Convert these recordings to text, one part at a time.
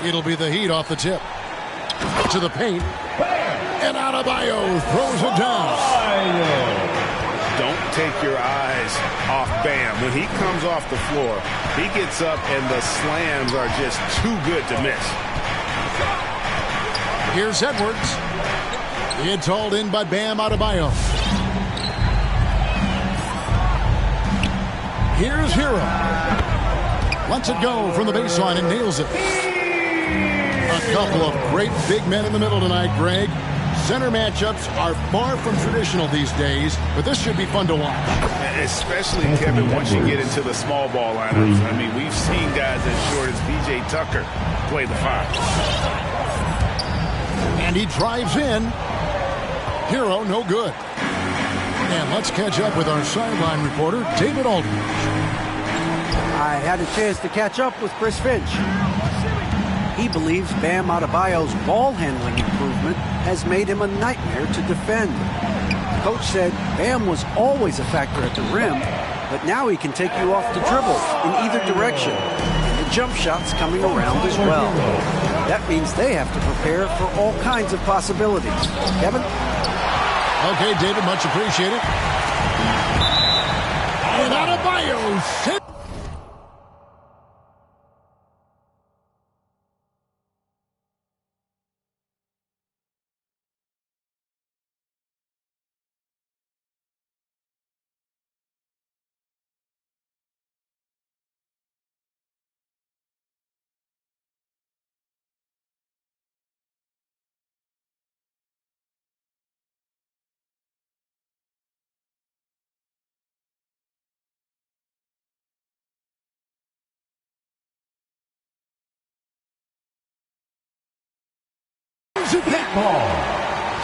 It'll be the Heat off the tip. To the paint. And Adebayo throws it down. Don't take your eyes off Bam. When he comes off the floor, he gets up and the slams are just too good to miss. Here's Edwards. It's hauled in by Bam Adebayo. Here's Hero. Lets it go from the baseline and nails it. A couple of great big men in the middle tonight, Greg. Center matchups are far from traditional these days, but this should be fun to watch. Especially, Kevin, once you get into the small ball lineups. I mean, we've seen guys as short as P.J. Tucker play the 5. And he drives in. Hero, no good. And let's catch up with our sideline reporter, David Aldridge. I had a chance to catch up with Chris Finch. He believes Bam Adebayo's ball handling improvement has made him a nightmare to defend. The coach said Bam was always a factor at the rim, but now he can take you off the dribble in either direction. And the jump shot's coming around as well. That means they have to prepare for all kinds of possibilities. Kevin? Okay, David, much appreciated. And Adebayo.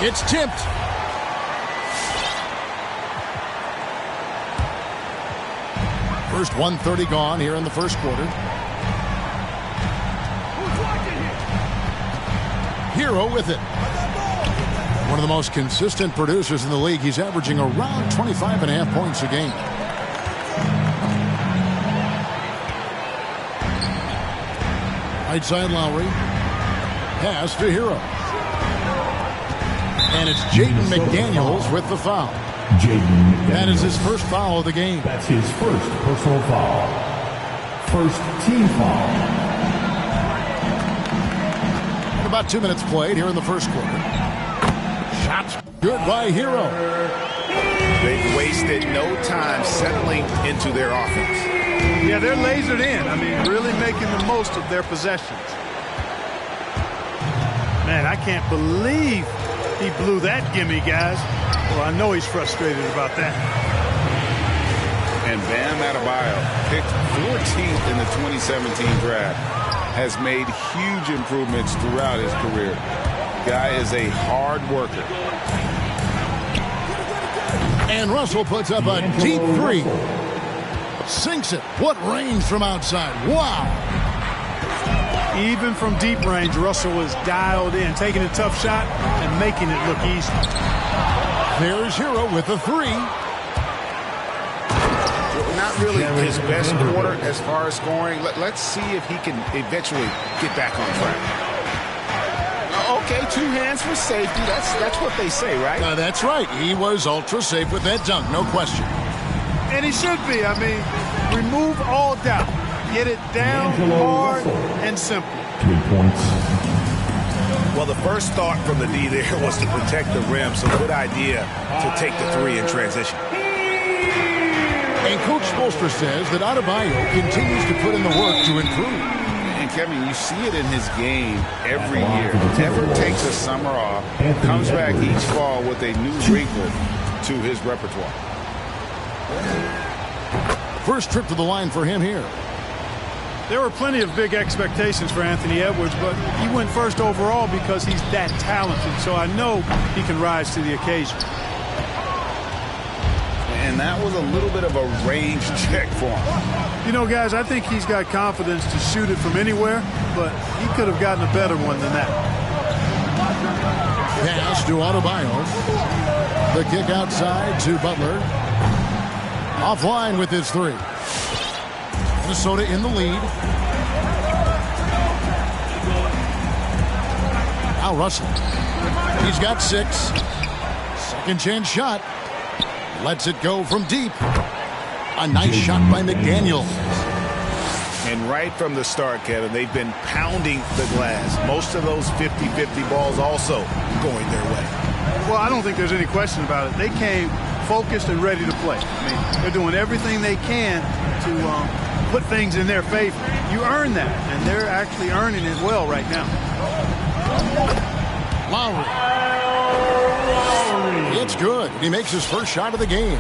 It's tipped. First 1:30 gone here in the first quarter. Hero with it. One of the most consistent producers in the league. He's averaging around 25.5 points a game. Right side Lowry. Pass to Hero. And it's Jaden McDaniels with the foul. That is his first foul of the game. That's his first personal foul. First team foul. And about 2 minutes played here in the first quarter. Shots good by Hero. They've wasted no time settling into their offense. Yeah, they're lasered in. I mean, really making the most of their possessions. Man, I can't believe he blew that gimme, guys. Well, I know he's frustrated about that. And Bam Adebayo, picked 14th in the 2017 draft, has made huge improvements throughout his career. Guy is a hard worker. And Russell puts up a deep three. Sinks it. What range from outside. Wow. Even from deep range, Russell is dialed in, taking a tough shot and making it look easy. There's Hero with a three. Not really his best quarter as far as scoring. Let's see if he can eventually get back on track. Okay, 2 hands for safety. That's what they say, right? That's right. He was ultra safe with that dunk, no question. And he should be. I mean, remove all doubt. Get it down hard and simple. 3 points. Well, the first thought from the D there was to protect the rim, so good idea to take the 3 in transition. And Coach Spoelstra says that Adebayo continues to put in the work to improve. And Kevin, you see it in his game every year. Never takes a summer off, comes back each fall with a new wrinkle to his repertoire. First trip to the line for him here. There were plenty of big expectations for Anthony Edwards, but he went first overall because he's that talented. So I know he can rise to the occasion. And that was a little bit of a range check for him. You know, guys, I think he's got confidence to shoot it from anywhere, but he could have gotten a better one than that. Pass to Adebayo. The kick outside to Butler. Offline with his 3. Minnesota in the lead. Now Russell. He's got 6. Second chance shot. Lets it go from deep. A nice shot by McDaniel. And right from the start, Kevin, they've been pounding the glass. Most of those 50-50 balls also going their way. Well, I don't think there's any question about it. They came focused and ready to play. I mean, they're doing everything they can to put things in their favor. You earn that, and they're actually earning it well right now. Lowry. It's good. He makes his first shot of the game.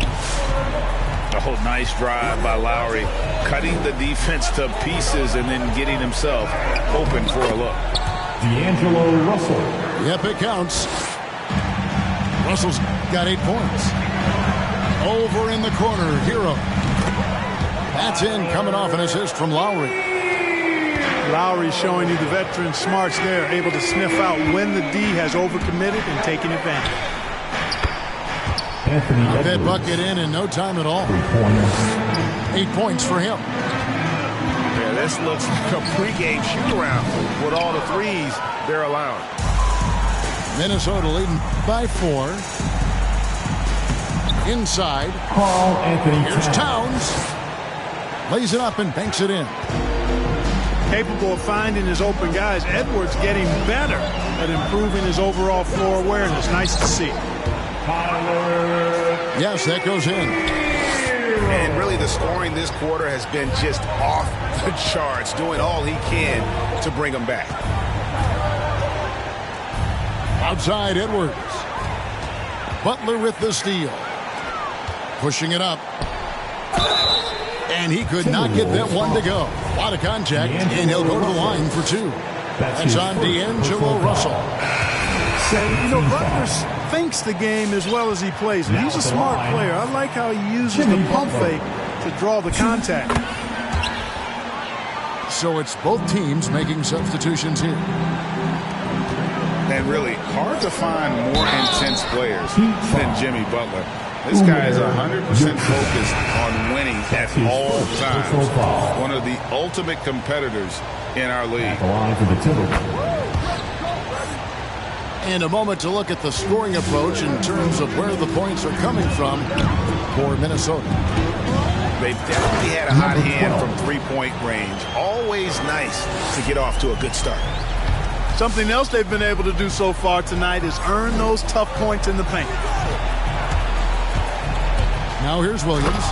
Oh, nice drive by Lowry. Cutting the defense to pieces and then getting himself open for a look. D'Angelo Russell. Yep, it counts. Russell's got 8 points. Over in the corner, Hero. That's in, coming off an assist from Lowry. Lowry showing you the veteran smarts there, able to sniff out when the D has overcommitted and taking advantage. Anthony That Edwards. bucket in no time at all. 3 points. 8 points for him. Yeah, this looks like a pregame shoot-around with all the threes they're allowing. Minnesota leading by 4. Inside. Carl Anthony Here's Towns. Lays it up and banks it in. Capable of finding his open guys. Edwards getting better at improving his overall floor awareness. Nice to see. Yes, that goes in. And really the scoring this quarter has been just off the charts, doing all he can to bring them back. Outside Edwards. Butler with the steal. Pushing it up. And he could not get that one to go. A lot of contact, and he'll go to the line for 2. That's on D'Angelo Russell. You know, Butler thinks the game as well as he plays it. He's a smart player. I like how he uses the pump fake to draw the contact. So it's both teams making substitutions here. And really hard to find more intense players than Jimmy Butler. This guy is 100% focused on winning at all times. One of the ultimate competitors in our league. The line for the Timberwolves. And a moment to look at the scoring approach in terms of where the points are coming from for Minnesota. They've definitely had a hot hand from three-point range. Always nice to get off to a good start. Something else they've been able to do so far tonight is earn those tough points in the paint. Now here's Williams.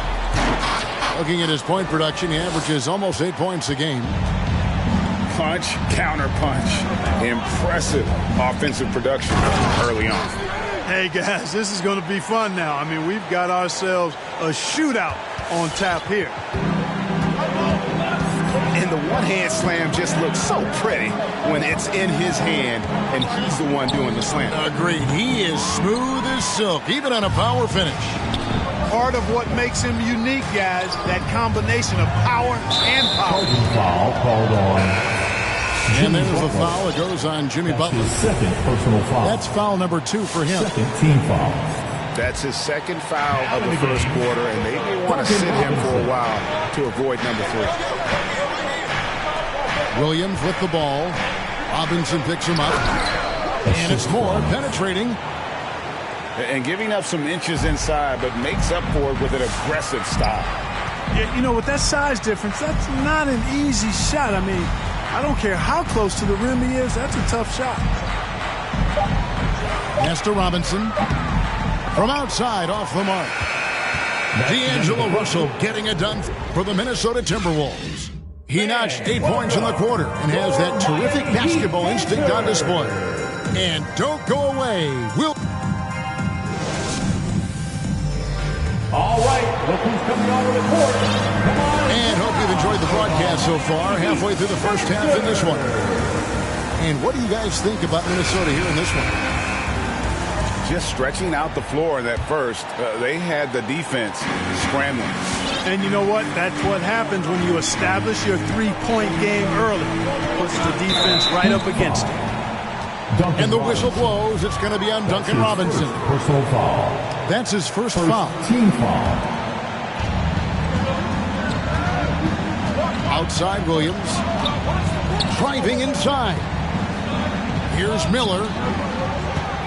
Looking at his point production, he averages almost 8 points a game. Punch, counter punch. Impressive offensive production early on. Hey, guys, this is going to be fun now. I mean, we've got ourselves a shootout on tap here. And the one-hand slam just looks so pretty when it's in his hand and he's the one doing the slam. Agreed. He is smooth as silk, even on a power finish. Part of what makes him unique, guys, that combination of power and power. Foul called on. And there's a foul that goes on Jimmy Butler. His second personal foul. That's foul number 2 for him. Second team foul. That's his second foul of the first quarter, and they may want to sit him for a while to avoid number 3. Williams with the ball. Robinson picks him up. And it's more penetrating. And giving up some inches inside, but makes up for it with an aggressive style. Yeah, you know, with that size difference, that's not an easy shot. I mean, I don't care how close to the rim he is. That's a tough shot. Pass to Robinson. From outside, off the mark. D'Angelo Russell getting it done for the Minnesota Timberwolves. He notched 8 points in the quarter and has that terrific basketball instinct on display. And don't go away. All right, look who's coming over the court. Come on. And hope you've enjoyed the broadcast so far. Halfway through the first half in this one. And what do you guys think about Minnesota here in this one? Just stretching out the floor in that first. They had the defense scrambling. And you know what? That's what happens when you establish your three-point game early. Puts the defense right up against it. And the whistle blows. It's going to be on Duncan Robinson. Personal foul. That's his first foul. Team foul. Outside Williams. Driving inside. Here's Miller.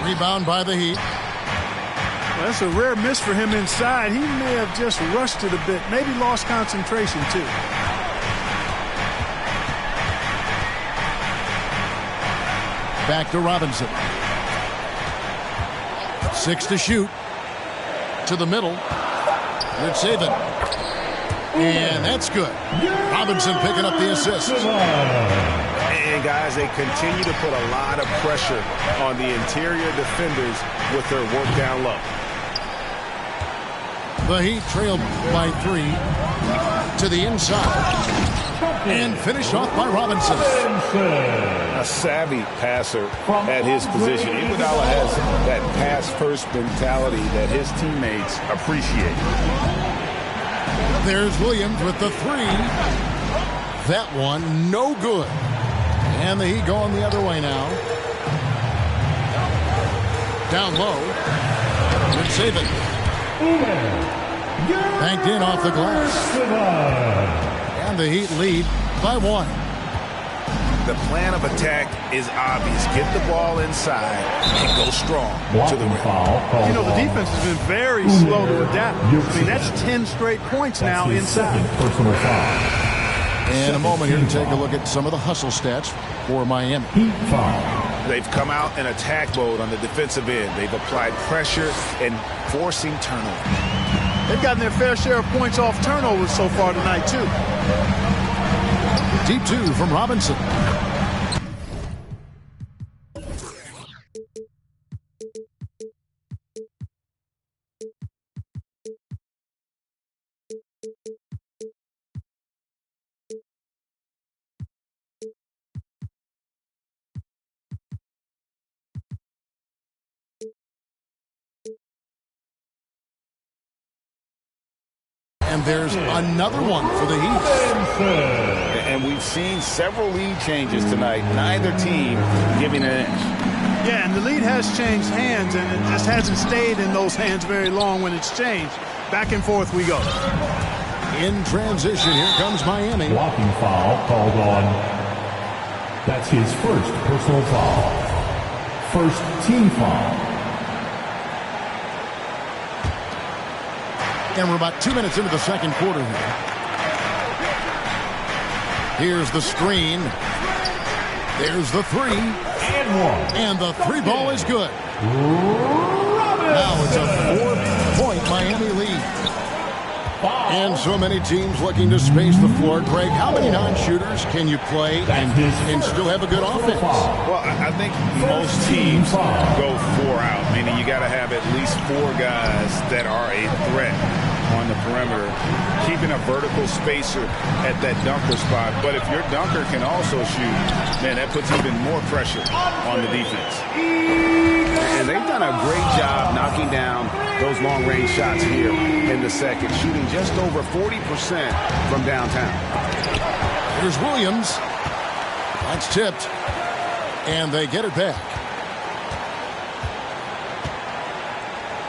Rebound by the Heat. Well, that's a rare miss for him inside. He may have just rushed it a bit. Maybe lost concentration, too. Back to Robinson. 6 to shoot. To the middle. Good saving. And that's good. Robinson picking up the assist. And guys, they continue to put a lot of pressure on the interior defenders with their work down low. The Heat trailed by 3 to the inside. And finished off by Robinson. A savvy passer at his position. Iguodala has that pass-first mentality that his teammates appreciate. There's Williams with the 3. That one, no good. And the Heat going the other way now. Down low. Good save it. Banked in off the glass. And the Heat lead by 1. The plan of attack is obvious. Get the ball inside and go strong to the rim. You know, the defense has been very slow to adapt. I mean, that's 10 straight points now inside. Personal foul. And a moment here to take a look at some of the hustle stats for Miami. Heat foul. They've come out in attack mode on the defensive end. They've applied pressure and forcing turnover. They've gotten their fair share of points off turnovers so far tonight, too. Deep 2 from Robinson. And there's another one for the Heat. And we've seen several lead changes tonight. Neither team giving an edge. Yeah, and the lead has changed hands, and it just hasn't stayed in those hands very long when it's changed. Back and forth we go. In transition, here comes Miami. Blocking foul called on. That's his first personal foul. First team foul. And we're about 2 minutes into the second quarter here. Here's the screen. There's the 3. And the 3 ball is good. Now it's a 4-point Miami lead. And so many teams looking to space the floor. Greg, how many non-shooters can you play and still have a good offense? Well, I think most teams go 4 out, meaning you got to have at least 4 guys that are a threat on the perimeter, keeping a vertical spacer at that dunker spot. But if your dunker can also shoot, man, that puts even more pressure on the defense. And they've done a great job knocking down those long-range shots here in the second, shooting just over 40% from downtown. Here's Williams. That's tipped. And they get it back.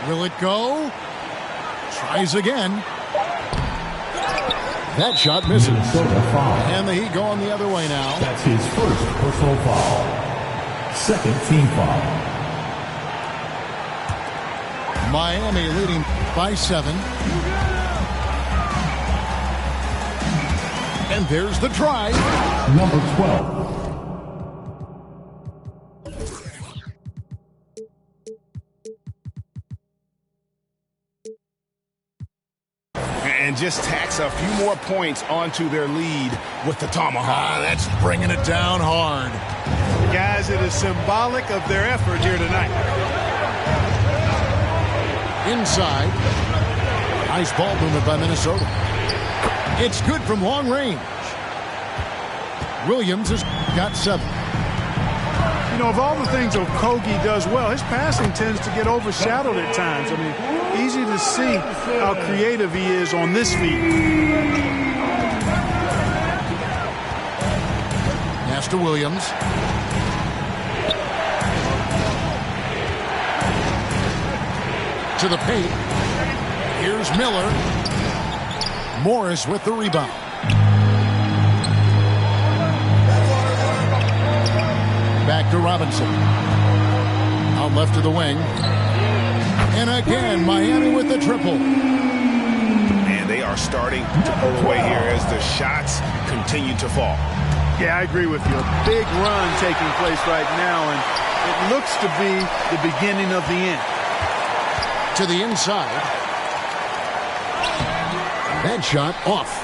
Will it go? Tries again. That shot misses. And the Heat going the other way now. That's his first personal foul. Second team foul. Miami leading by 7. And there's the try. Number 12. And just tacks a few more points onto their lead with the tomahawk. That's bringing it down hard. Guys, it is symbolic of their effort here tonight. Inside. Nice ball movement by Minnesota. It's good from long range. Williams has got 7. You know, of all the things Okogie does well, his passing tends to get overshadowed at times. I mean, easy to see how creative he is on this feed. Pass to Williams. To the paint. Here's Miller. Morris with the rebound. Back Back to Robinson. Out left to the wing. And again, Miami with the triple. And they are starting to pull away here as the shots continue to fall. Yeah, I agree with you. A big run taking place right now, and it looks to be the beginning of the end. To the inside. That shot off.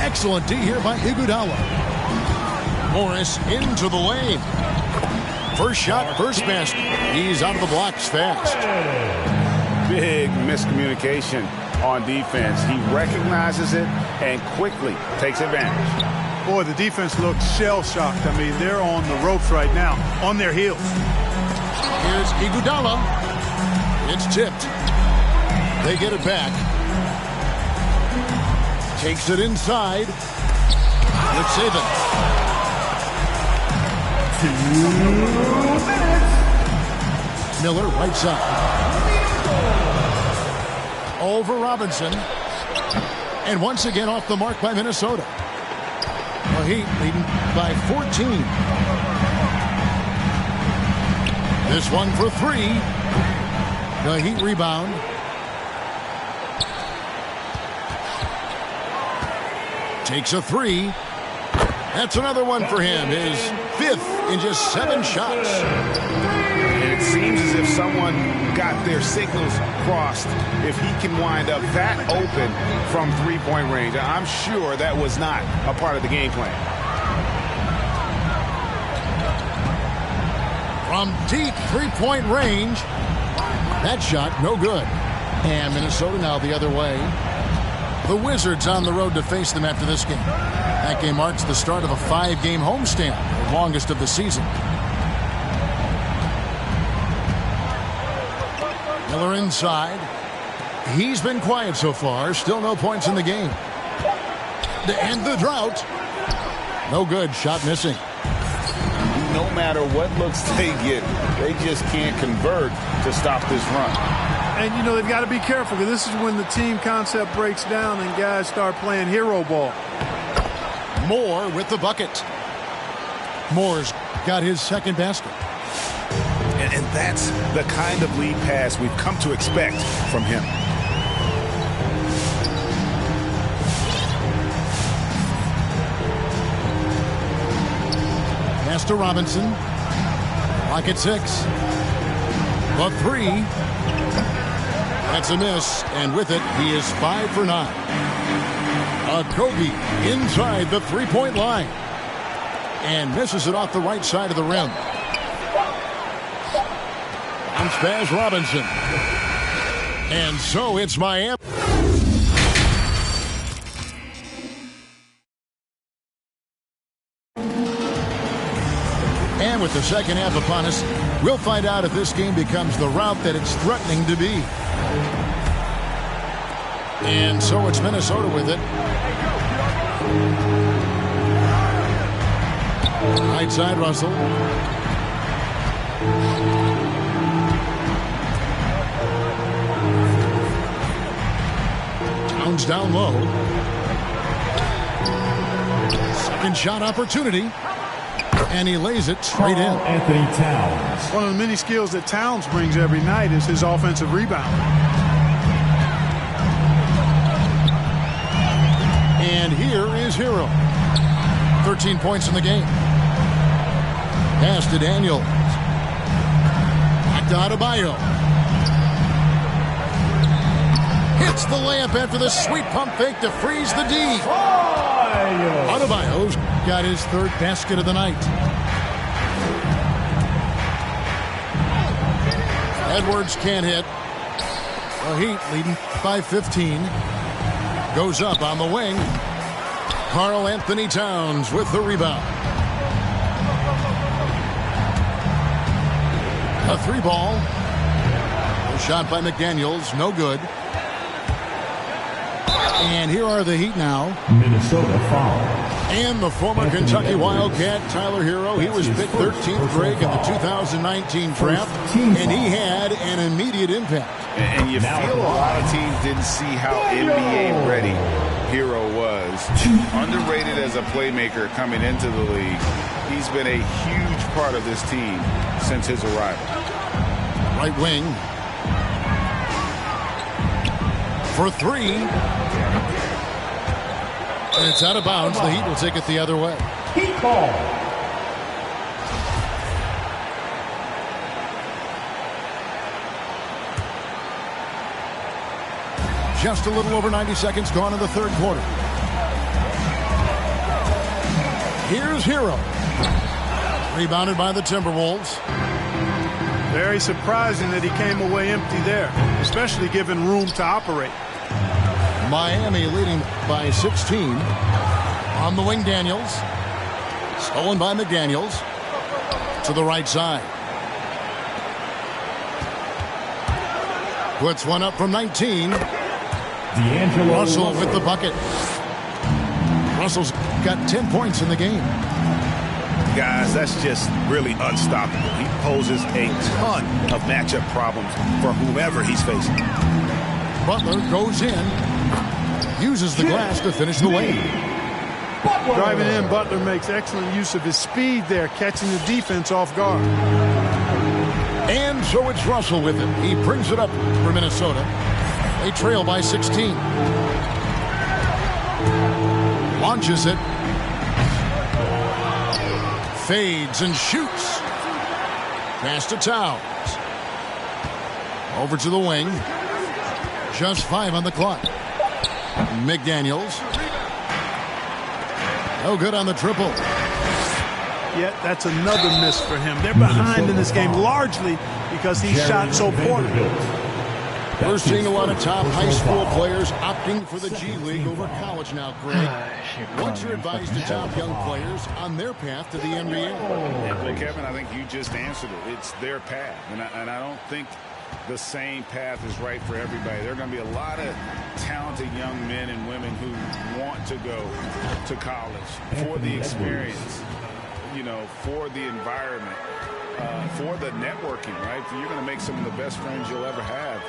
Excellent D here by Iguodala. Morris into the lane. First shot, first basket. He's out of the blocks fast. Big miscommunication on defense. He recognizes it and quickly takes advantage. Boy, the defense looks shell-shocked. I mean, they're on the ropes right now, on their heels. Here's Iguodala. It's tipped. They get it back. Takes it inside. Let's save it. 2 minutes. Miller right side. Over Robinson. And once again off the mark by Minnesota. The Heat leading by 14. This one for 3. The Heat rebound. Takes a 3. That's another one for him. His 5th in just 7 shots. And it seems as if someone got their signals crossed if he can wind up that open from three-point range. I'm sure that was not a part of the game plan. From deep three-point range. That shot, no good. And Minnesota now the other way. The Wizards on the road to face them after this game. That game marks the start of a 5-game homestand, the longest of the season. Miller inside. He's been quiet so far. Still no points in the game. To end the drought. No good. Shot missing. No matter what looks they get, they just can't convert to stop this run. And, you know, they've got to be careful because this is when the team concept breaks down and guys start playing hero ball. Moore with the bucket. Moore's got his second basket. And that's the kind of lead pass we've come to expect from him. Pass to Robinson. Clock at 6. The 3. That's a miss, and with it, he is 5 for 9. Kobe inside the three-point line. And misses it off the right side of the rim. Bounce pass Robinson. And so it's Miami. And with the second half upon us, we'll find out if this game becomes the rout that it's threatening to be. And so it's Minnesota with it. Right side, Russell. Towns down low. Second shot opportunity. And he lays it straight in. Anthony Towns. One of the many skills that Towns brings every night is his offensive rebound. And here is Hero. 13 points in the game. Pass to Daniels. Back to Adebayo. Hits the layup after the sweet pump fake to freeze the D. Adebayo's got his 3rd basket of the night. Edwards can't hit. The Heat leading by 15. Goes up on the wing. Karl Anthony Towns with the rebound. A 3-ball. A shot by McDaniels. No good. And here are the Heat now. Minnesota foul. And the former Kentucky Wildcat, Tyler Hero. He was picked 13th, Greg, in the 2019 draft. And he had an immediate impact. And you feel a lot of teams didn't see how NBA ready Hero was. Underrated as a playmaker coming into the league. He's been a huge part of this team since his arrival. Right wing. For three. And it's out of bounds. The Heat will take it the other way. Heat ball. Just a little over 90 seconds gone in the third quarter. Here's Hero. Rebounded by the Timberwolves. Very surprising that he came away empty there, especially given room to operate. Miami leading by 16. On the wing, Daniels. Stolen by McDaniels. To the right side. Puts one up from 19. D'Angelo Russell with the bucket. Russell's got 10 points in the game. Guys, that's just really unstoppable. He poses a ton of matchup problems for whomever he's facing. Butler goes in. Uses the glass to finish the lane. Driving in, Butler makes excellent use of his speed there, catching the defense off guard. And so it's Russell with it. He brings it up for Minnesota. They trail by 16. Launches it. Fades and shoots. Pass to Towns. Over to the wing. Just 5 on the clock. McDaniels. No good on the triple. Yet that's another miss for him. They're behind in this game largely because he shot so poorly. We're seeing a lot of top high school players opting for the G League over college now, Greg. What's your advice to top young players on their path to the NBA? Well, Kevin, I think you just answered it. It's their path. And I don't think the same path is right for everybody. There are going to be a lot of talented young men and women who want to go to college for the experience, you know, for the environment, for the networking, right? You're going to make some of the best friends you'll ever have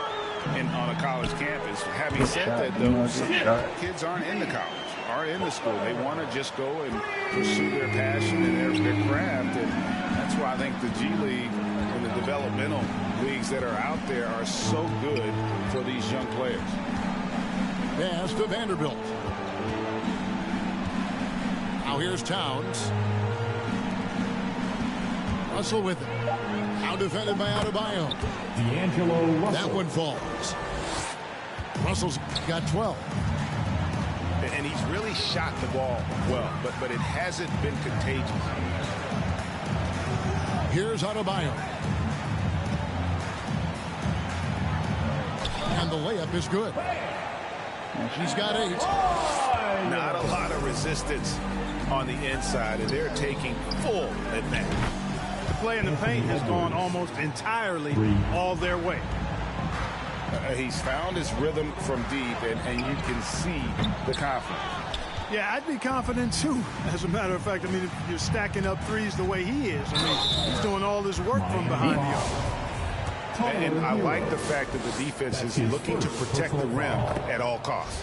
on a college campus. Having said that, though, some kids aren't into college, aren't into school. They want to just go and pursue their passion and their craft. And that's why I think the G League and the developmental leagues that are out there are so good for these young players. Pass to Vanderbilt. Now here's Towns. Russell with it. Now defended by Adebayo. D'Angelo Russell. That one falls. Russell's got 12. And he's really shot the ball well, but it hasn't been contagious. Here's Adebayo. And the layup is good. He's got 8. Not a lot of resistance on the inside, and they're taking full advantage. The play in the paint has gone almost entirely all their way. He's found his rhythm from deep, and you can see the confidence. Yeah, I'd be confident, too. As a matter of fact, I mean, if you're stacking up threes the way he is, I mean, he's doing all this work from behind the arc. And I like the fact that the defense is looking to protect the rim at all costs.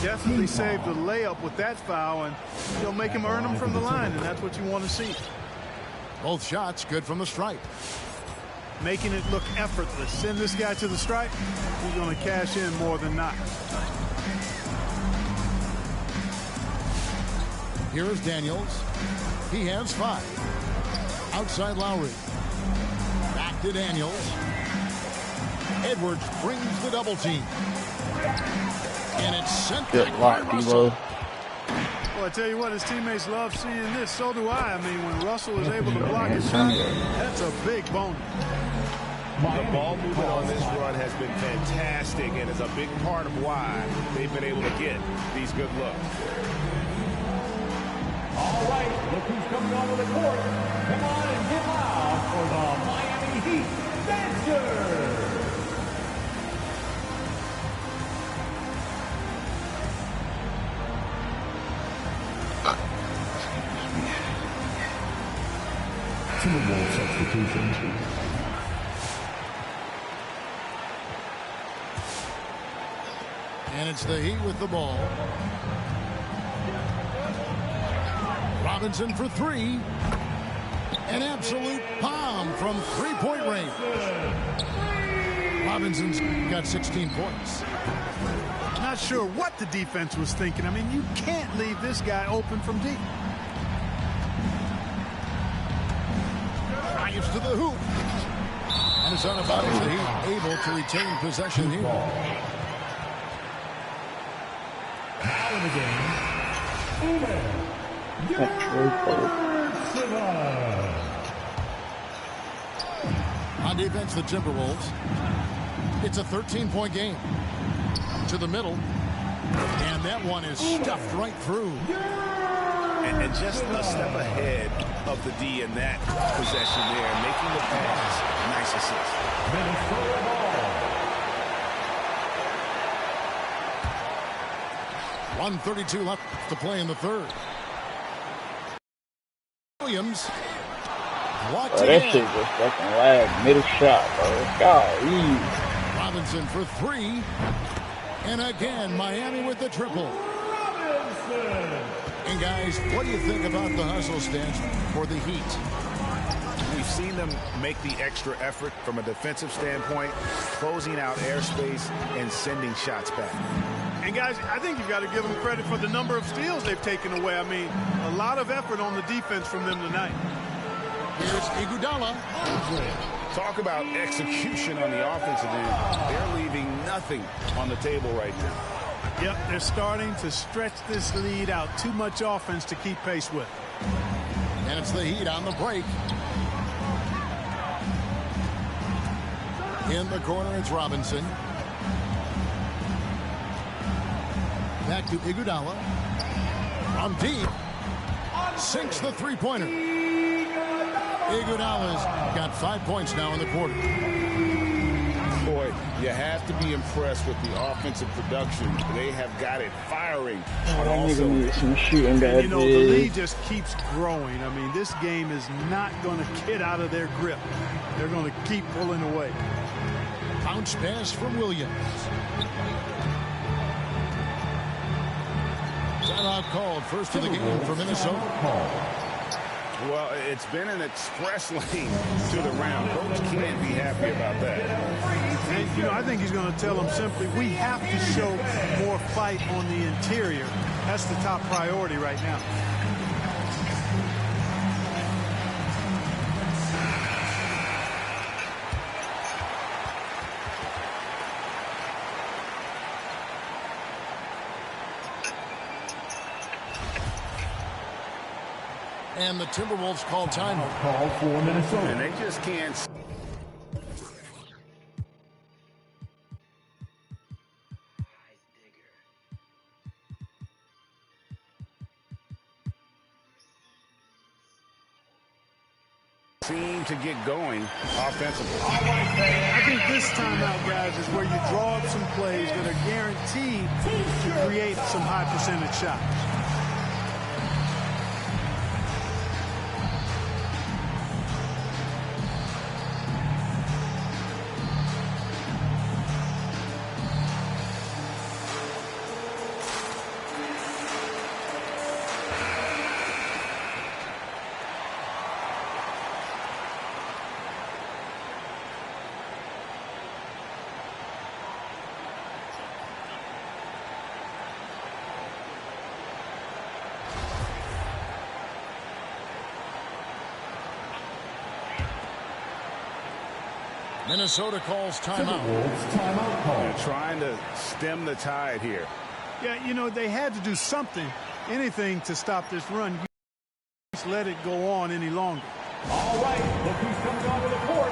Definitely saved the layup with that foul, and he'll make him earn them from the line, and that's what you want to see. Both shots good from the stripe. Making it look effortless. Send this guy to the stripe, he's going to cash in more than not. Here's Daniels. He has 5. Outside Lowry. Back to Daniels. Edwards brings the double team. And it's sent back by Russell. Well, I tell you what, his teammates love seeing this. So do I. I mean, when Russell is able to block his shot, that's a big bonus. The ball movement on this run has been fantastic and is a big part of why they've been able to get these good looks. All right, look who's coming onto the court. Come on and get loud for the Miami Heat Dancers. Timberwolves substitution. And it's the Heat with the ball. Robinson for three. An absolute bomb from three-point range. Robinson's got 16 points. Not sure what the defense was thinking. I mean, you can't leave this guy open from deep. Drives to the hoop. And it's on a bounce. The Heat able to retain possession here. Now in the game, on defense, the Timberwolves. It's a 13-point game. To the middle. And that one is stuffed right through. And just a step ahead of the D in that possession there, making the pass. Nice assist. Minnesota ball. 1:32 left to play in the third. Williams. Walked Bro, that shit just fucking lag. Middle shot, bro. Golly. Robinson for three. And again, Miami with the triple. And guys, what do you think about the hustle stance for the Heat? We've seen them make the extra effort from a defensive standpoint, closing out airspace and sending shots back. And guys, I think you've got to give them credit for the number of steals they've taken away. I mean, a lot of effort on the defense from them tonight. Here's Iguodala. Talk about execution on the offensive end. They're leaving nothing on the table right now. Yep, they're starting to stretch this lead out. Too much offense to keep pace with. And it's the Heat on the break. In the corner, it's Robinson. Back to Iguodala. From deep. Sinks the three-pointer. Iguodala's got 5 points now in the quarter. Boy, you have to be impressed with the offensive production. They have got it firing. That nigga needs some shooting And, that you know, the lead just keeps growing. I mean, this game is not going to get out of their grip. They're going to keep pulling away. Bounce pass from Williams. Timeout called first of the game for Minnesota. Well, it's been an express lane to the round. Coach can't be happy about that. And, you know, I think he's going to tell them simply, we have to show more fight on the interior. That's the top priority right now. And the Timberwolves call timeout. Call for Minnesota. And they just can't. Seem to get going offensively. I think this timeout, guys, is where you draw up some plays that are guaranteed to create some high percentage shots. Minnesota calls timeout. Timeout call. They're trying to stem the tide here. Yeah, you know, they had to do something, anything to stop this run. You just let it go on any longer. All right, look who's coming onto the court.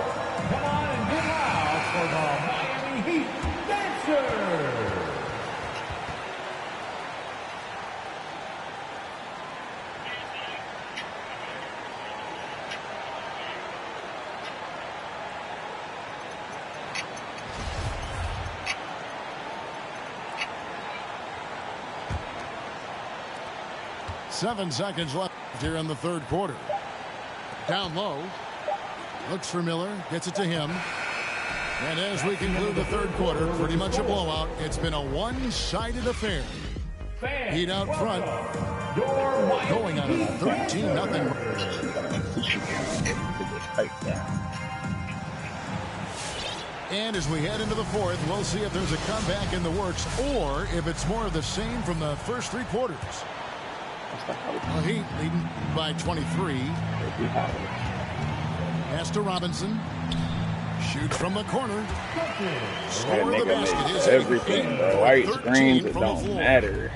Come on and get loud for the Miami Heat Dancer. Seven seconds left here in the third quarter. Down low. Looks for Miller. Gets it to him. And as we conclude the third quarter, pretty much a blowout. It's been a one-sided affair. Heat out front, going on a 13-0. And as we head into the fourth, we'll see if there's a comeback in the works or if it's more of the same from the first three quarters. Well, Heat leading by 23. Pass to Robinson. Shoots from the corner. Score the basket is everything, bro. White screens, it don't matter.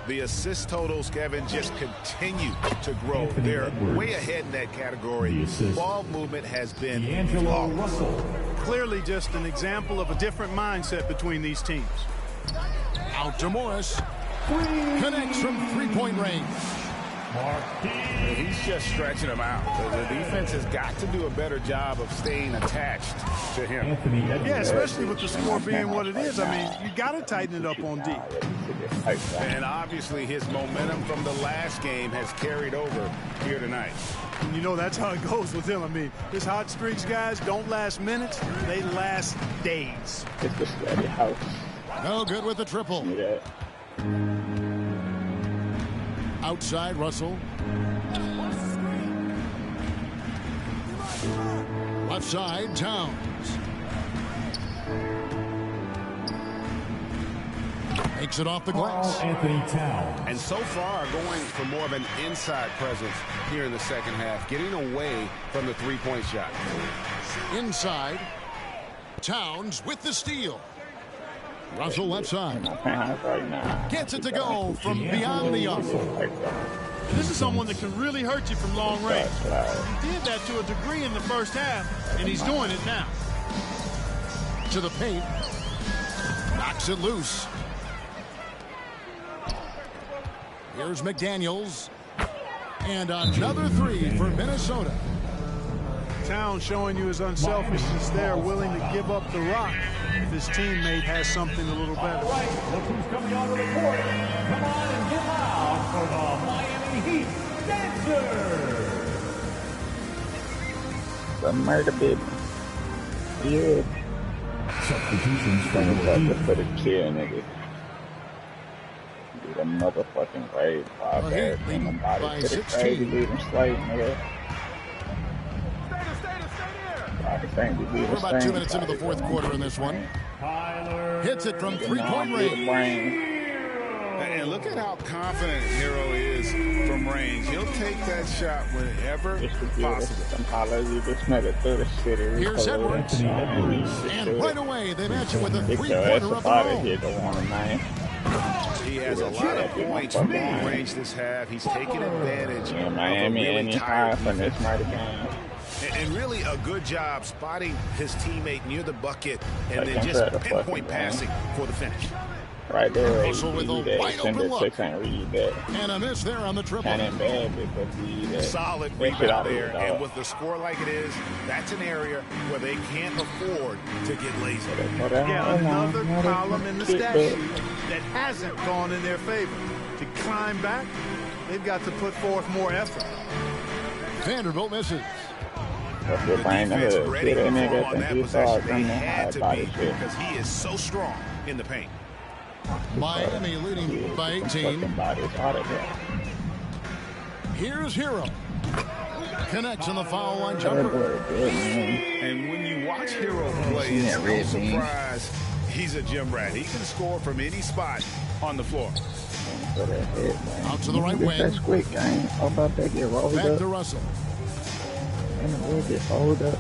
The assist totals, Kevin, just continue to grow. They're way ahead in that category. Ball movement has been flawless. Clearly just an example of a different mindset between these teams. Out to Morris. Connects from three-point range. He's just stretching them out. The defense has got to do a better job of staying attached to him. Yeah, especially with the score being what it is. I mean, you got to tighten it up on D. And obviously his momentum from the last game has carried over here tonight. And you know that's how it goes with him. I mean, his hot streaks, guys, don't last minutes. They last days. No good with the triple. Outside, Russell. Left side, Towns. Makes it off the glass. Anthony Towns. And so far going for more of an inside presence here in the second half, getting away from the three-point shot. Inside, Towns with the steal. Russell left side. Gets it to go from beyond the arc. This is someone that can really hurt you from long range. He did that to a degree in the first half, and he's doing it now. To the paint. Knocks it loose. Here's McDaniels. And another three for Minnesota. Towns showing you his unselfishness there, willing to give up the rock if his teammate has something a little better. All right, look who's coming onto the court. Come on and get loud for the Miami Heat Dancers. The murder baby. Yeah. Substitutions from the Heat. For the kill, nigga. Get a motherfucking raid. Well, Heat leading by 16. Nigga. We're about 2 minutes into the fourth quarter in this one. Hits it from three-point range. And look at how confident Hero is from range. He'll take that shot whenever possible. Here's Edwards. And right away, they match it with a three-pointer of their own. He has a lot of points from range this half. He's taking advantage of a really tired defense. And really a good job spotting his teammate near the bucket and then just pinpoint passing for the finish. Right there. Russell with a wide open look. Can't read that. And a miss there on the triple. Solid rebound there. And with the score like it is, that's an area where they can't afford to get lazy. Yeah, another column in the stat sheet that hasn't gone in their favor. To climb back, they've got to put forth more effort. Vanderbilt misses. The defense ready to perform on that possession. They had to be because he is so strong in the paint. Miami leading by 18. Here's Hero. Connects on the foul line jumper. And when you watch Hero play, it's no surprise he's a gym rat. He can score from any spot on the floor. Out to the right wing. That's quick, gang. How about that get rolled Back up? to Russell. And the ball get rolled up.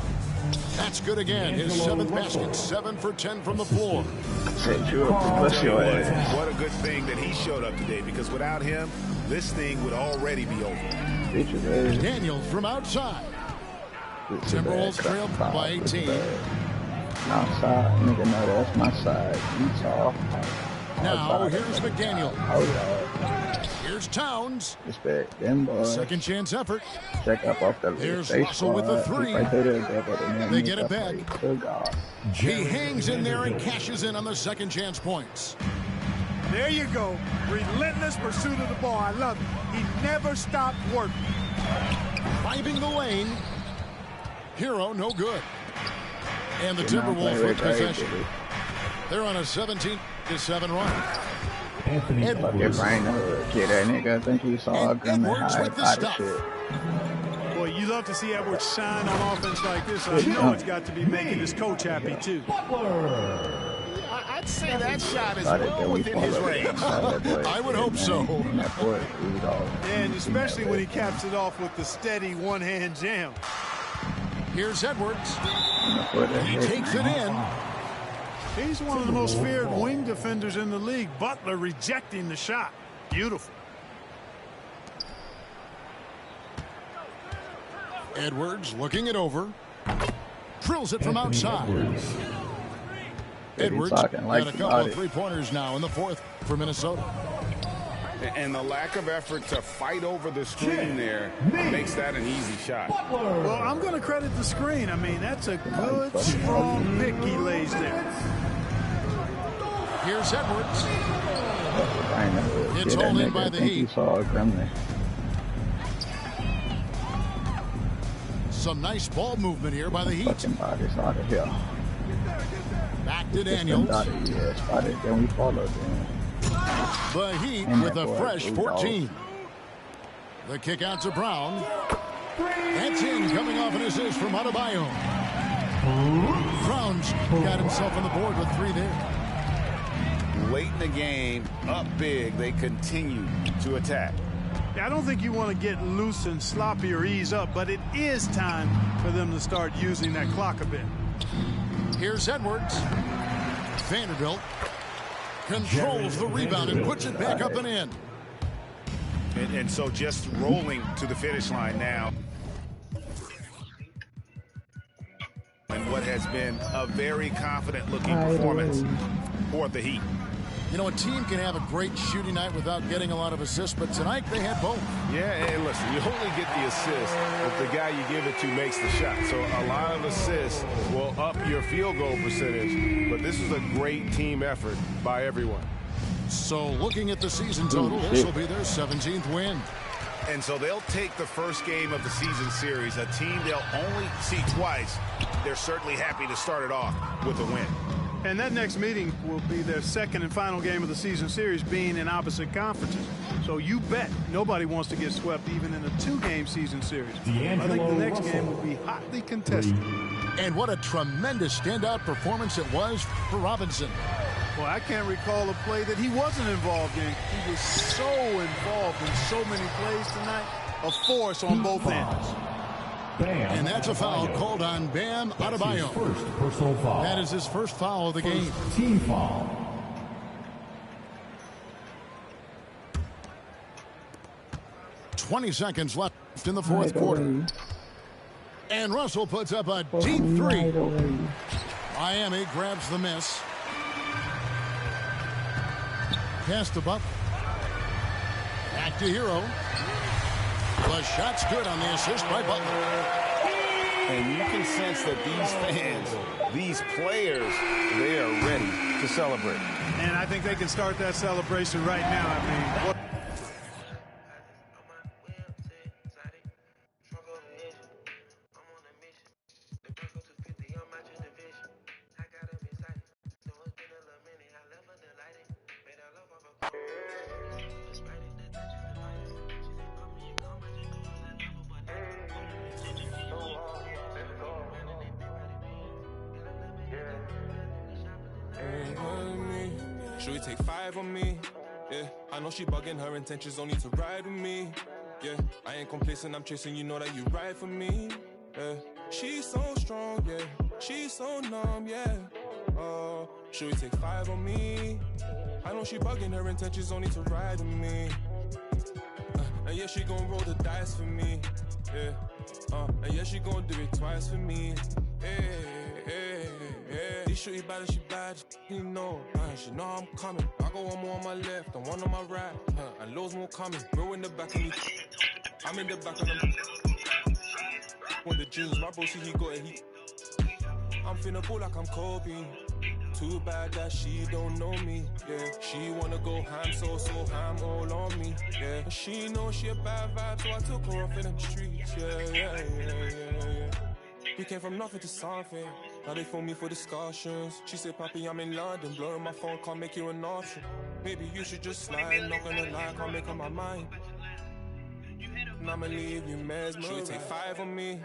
That's good again. His seventh basket, 7 for 10 from the floor. Set you up to bust your ass. What a good thing that he showed up today, because without him, this thing would already be over. Daniels from outside. Timberwolves trail by 18. Outside, nigga, no, that's my side. Utah. Now, here's McDaniel. Here's Towns. Respect them boys. Second chance effort. Check up off the Here's Russell with the three. They get it back. He hangs in there and cashes in on the second chance points. There you go. Relentless pursuit of the ball. I love it. He never stopped working. Driving the lane. Hero, no good. And the Timberwolves with possession. They're on a 17-7 run. Anthony Edwards. I think he saw Edwards with the stop. Boy, you love to see Edwards shine on offense like this. I know it's got to be making his coach happy, too. I'd say that shot is well within his range. I would hope so. And especially when he caps it off with the steady one-hand jam. Here's Edwards. He takes it in. He's one of the most feared wing defenders in the league. Butler rejecting the shot. Beautiful. Edwards looking it over. Drills it from outside. Edwards got a couple of three-pointers now in the fourth for Minnesota. And the lack of effort to fight over the screen there makes that an easy shot. Well, I'm going to credit the screen. I mean, that's a good, strong pick he lays there. Here's Edwards. It's hauled in by the Heat. Some nice ball movement here by the Heat. Back to Daniels. The Heat with a fresh 14. The kick out to Brown. That's in, coming off an assist from Adebayo. Brown's got himself on the board with 3 there. Late in the game, up big, they continue to attack. I don't think you want to get loose and sloppy or ease up, but it is time for them to start using that clock a bit. Here's Edwards. Vanderbilt controls the rebound and puts it back up and in. And so just rolling to the finish line now. And what has been a very confident-looking performance for the Heat. You know, a team can have a great shooting night without getting a lot of assists, but tonight they had both. Yeah, and listen, you only get the assist if the guy you give it to makes the shot. So a lot of assists will up your field goal percentage, but this is a great team effort by everyone. So looking at the season total, this will be their 17th win. And so they'll take the first game of the season series, a team they'll only see twice. They're certainly happy to start it off with a win. And that next meeting will be their second and final game of the season series, being in opposite conferences. So you bet nobody wants to get swept even in a 2-game season series. I think the next game will be hotly contested. And what a tremendous standout performance it was for Robinson. Well, I can't recall a play that he wasn't involved in. He was so involved in so many plays tonight. A force on both ends. And that's a foul called on Bam Adebayo. First personal foul. That is his first foul of the game. Team foul. .20 seconds left in the fourth quarter. And Russell puts up a deep 3. Miami grabs the miss. Pass to Butler. Back to Hero. The shot's good on the assist by Butler. And you can sense that these fans, these players, they are ready to celebrate. And I think they can start that celebration right now. I mean, what Should we take 5 on me? Yeah, I know she bugging, her intentions only to ride with me. Yeah, I ain't complacent, I'm chasing, you know that you ride for me. Yeah, she's so strong, yeah, she's so numb, yeah. Oh, should we take 5 on me? I know she bugging, her intentions only to ride with me. And yeah, she gon' roll the dice for me. Yeah, and yeah, she gon' do it twice for me. These shorty bad, she bad, you know. She know I'm coming. I go one more on my left and one on my right. And loads more coming. Bro in the back of me. I'm in the back of them. When the jeans, my bro see he got it. I'm finna ball like I'm Kobe. Too bad that she don't know me. Yeah, she wanna go ham, so ham all on me. Yeah, and she know she a bad vibe, so I took her off in the streets. Yeah. We came from nothing to something. Now they phone me for discussions. She said, Papi, I'm in London. Blurring my phone, can't make you an option. Maybe you should just slide. Not gonna lie, can't make up my mind. And I'ma leave you mesmerized. She take 5 on me.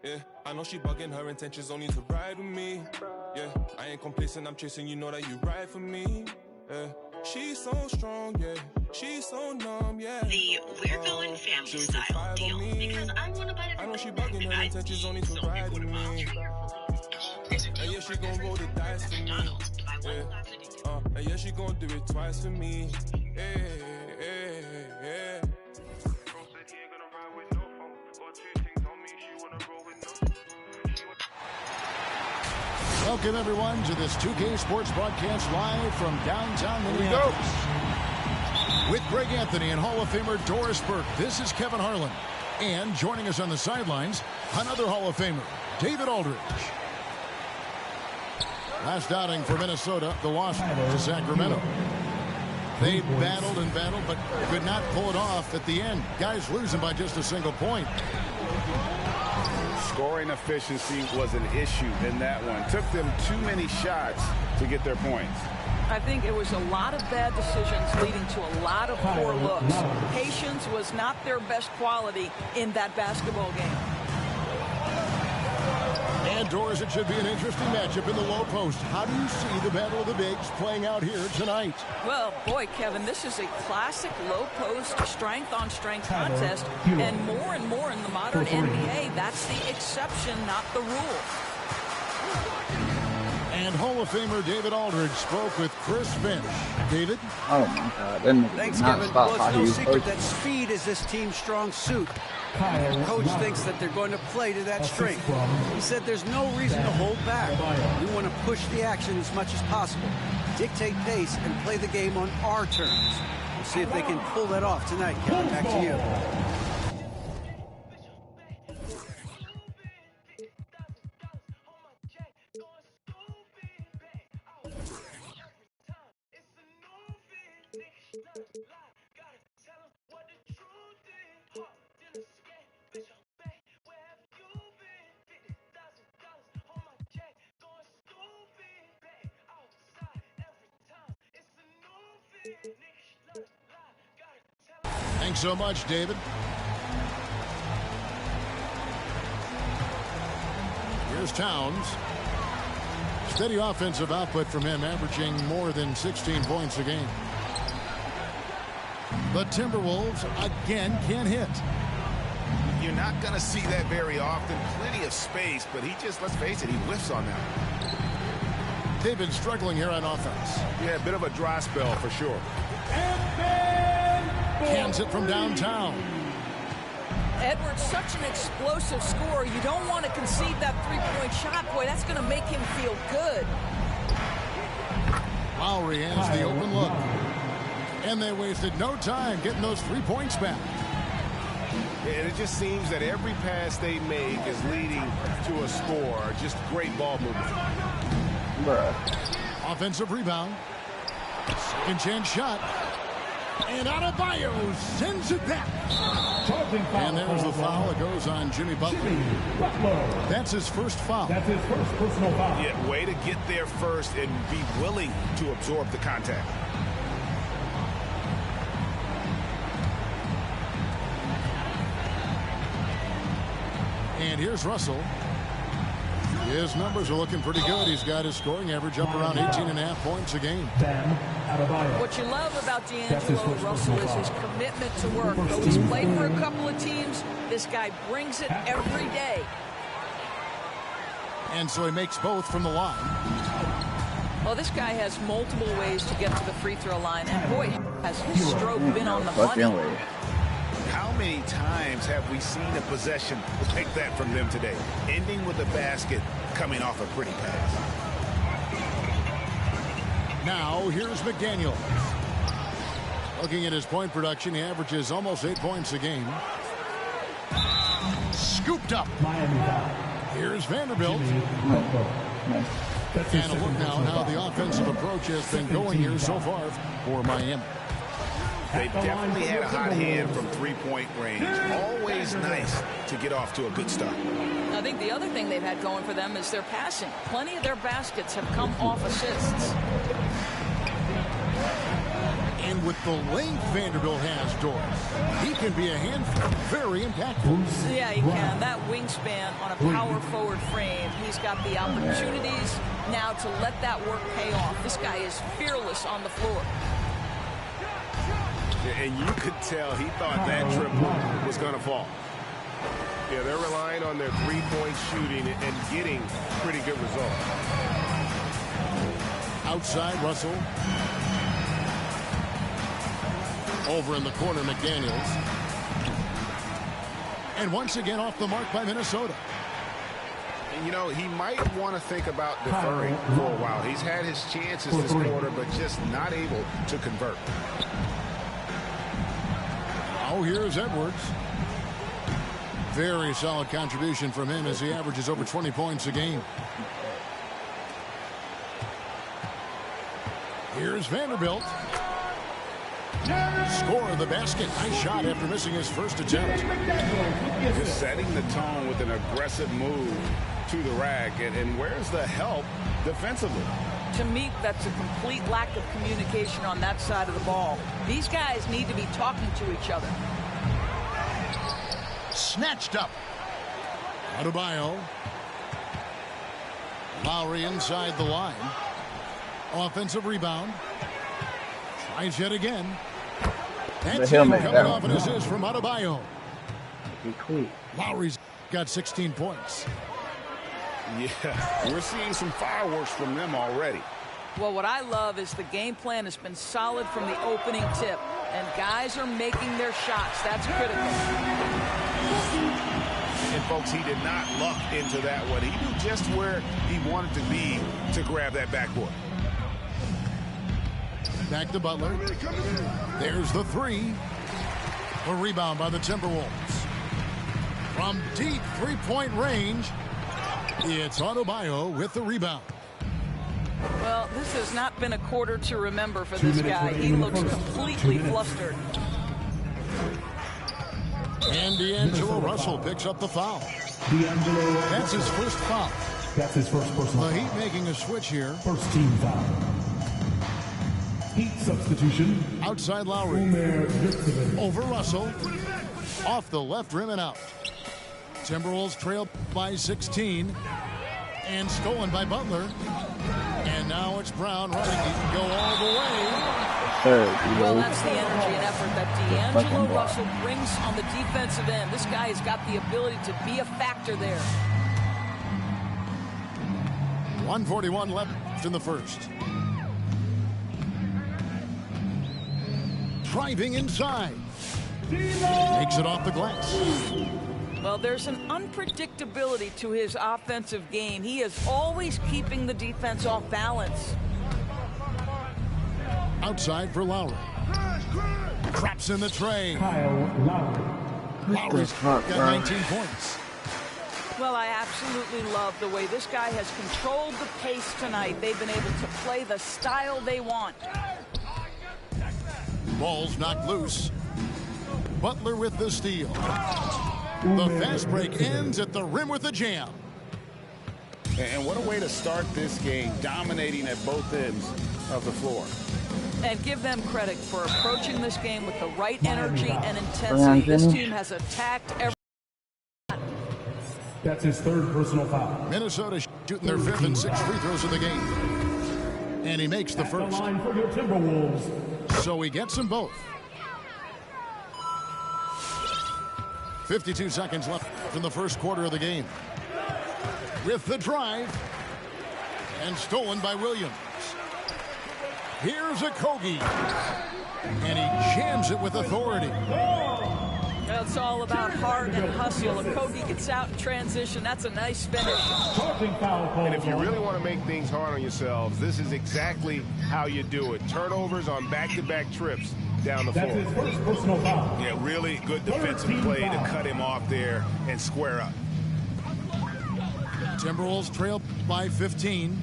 Yeah, I know she bugging, her intentions only to ride with me. Yeah, I ain't complacent, I'm chasing, you know that you ride for me. Yeah, she's so strong, yeah, she's so numb, yeah. The We're Going Family Style deal, because I want to buy it. I know she bugging, her intentions only to ride with me. And yeah, she gon' roll the dice for me. Yeah, and yeah, she gon' do it twice for me. Yeah, yeah, yeah. Welcome, everyone, to this 2K Sports broadcast live from downtown Minneapolis. With Greg Anthony and Hall of Famer Doris Burke, this is Kevin Harlan. And joining us on the sidelines, another Hall of Famer, David Aldridge. Last outing for Minnesota, the loss to Sacramento. They battled and battled, but could not pull it off at the end. Guys losing by just a single point. Scoring efficiency was an issue in that one. Took them too many shots to get their points. I think it was a lot of bad decisions leading to a lot of poor looks. Patience was not their best quality in that basketball game. And Doris, it should be an interesting matchup in the low post. How do you see the battle of the bigs playing out here tonight? Well, boy, Kevin, this is a classic low post strength-on-strength contest. And more in the modern NBA, that's the exception, not the rule. And Hall of Famer David Aldridge spoke with Chris Finch. David? Oh, my God. That nigga Thanks, did not Kevin. stop Well, how it's he no was secret pushing. that speed is this team's strong suit. The coach thinks that they're going to play to that strength. He said there's no reason to hold back. We want to push the action as much as possible, dictate pace, and play the game on our terms. We'll see if they can pull that off tonight. Kevin, back to you. Thanks so much, David. Here's Towns. Steady offensive output from him, averaging more than 16 points a game. The Timberwolves again can't hit. You're not going to see that very often. Plenty of space, but he just, let's face it, he whiffs on that. They've been struggling here on offense. Yeah, a bit of a dry spell for sure. Hands it from downtown. Edwards, such an explosive scorer. You don't want to concede that three-point shot. Boy, that's going to make him feel good. Lowry has the open look. And they wasted no time getting those 3 points back. And it just seems that every pass they make is leading to a score. Just great ball movement. Bruh. Offensive rebound. Second chance shot. And Adebayo sends it back. And there's the foul. It goes on Jimmy Butler. That's his first foul. That's his first personal foul. Yeah, way to get there first and be willing to absorb the contact. And here's Russell. His numbers are looking pretty good. He's got his scoring average up around 18.5 points a game. What you love about D'Angelo Russell is his commitment to work. Though he's played for a couple of teams, this guy brings it every day. And so he makes both from the line. Well, this guy has multiple ways to get to the free throw line. And boy, has his stroke been on the money. How many times have we seen a possession like that from them today? Ending with a basket, coming off a pretty pass. Now, here's McDaniel. Looking at his point production, he averages almost 8 points a game. Scooped up. Here's Vanderbilt. And a look now at how the offensive approach has been going here so far for Miami. They've definitely had a hot hand from three-point range. Always nice to get off to a good start. I think the other thing they've had going for them is their passing. Plenty of their baskets have come off assists. And with the length Vanderbilt has, Doris, he can be a handful. Very impactful. Yeah, he can. That wingspan on a power forward frame, he's got the opportunities now to let that work pay off. This guy is fearless on the floor. And you could tell he thought that triple was going to fall. Yeah, they're relying on their three-point shooting and getting pretty good results. Outside, Russell. Over in the corner, McDaniels. And once again off the mark by Minnesota. And, you know, he might want to think about deferring for a while. He's had his chances this quarter, but just not able to convert. Oh, here's Edwards. Very solid contribution from him as he averages over 20 points a game. Here's Vanderbilt. Score of the basket. Nice shot after missing his first attempt. Just setting the tone with an aggressive move to the rack. And where's the help defensively? To me, that's a complete lack of communication on that side of the ball. These guys need to be talking to each other. Snatched up. Adebayo. Lowry inside the line. Offensive rebound. Tries yet again. That's him coming off an assist from Adebayo. Lowry's got 16 points. Yeah, we're seeing some fireworks from them already. Well, what I love is the game plan has been solid from the opening tip, and guys are making their shots. That's critical. And, folks, he did not luck into that one. He knew just where he wanted to be to grab that backboard. Back to Butler. There's the three. A rebound by the Timberwolves. From deep three-point range, it's Adebayo with the rebound. Well, this has not been a quarter to remember for this guy. He looks completely flustered. And D'Angelo Russell picks up the foul. That's his first foul. That's his first personal foul. The Heat making a switch here. First team foul. Heat substitution. Outside Lowry. Over Russell. Off the left rim and out. Timberwolves trail by 16. And stolen by Butler. And now it's Brown running. He can go all the way. Well, that's the energy and effort that D'Angelo Russell brings on the defensive end. This guy has got the ability to be a factor there. 1:41 left in the first. Driving inside. Takes it off the glass. Well, there's an unpredictability to his offensive game. He is always keeping the defense off balance. Outside for Lowry. Traps in the tray. Kyle Lowry. Lowry's got 19 points. Well, I absolutely love the way this guy has controlled the pace tonight. They've been able to play the style they want. Ball's knocked loose. Butler with the steal. The fast break ends at the rim with a jam. And what a way to start this game, dominating at both ends of the floor. And give them credit for approaching this game with the right energy and intensity. This team has attacked every. That's his third personal foul. Minnesota shooting their fifth and sixth free throws of the game. And he makes the first. The line for your Timberwolves. So he gets them both. 52 seconds left in the first quarter of the game. With the drive. And stolen by Williams. Here's Okogie. And he jams it with authority. It's all about heart and hustle. Okogie gets out in transition. That's a nice finish. And if you really want to make things hard on yourselves, this is exactly how you do it. Turnovers on back-to-back trips down the floor. That's his first personal foul. Yeah, really good defensive play to cut him off there and square up. Timberwolves trail by 15.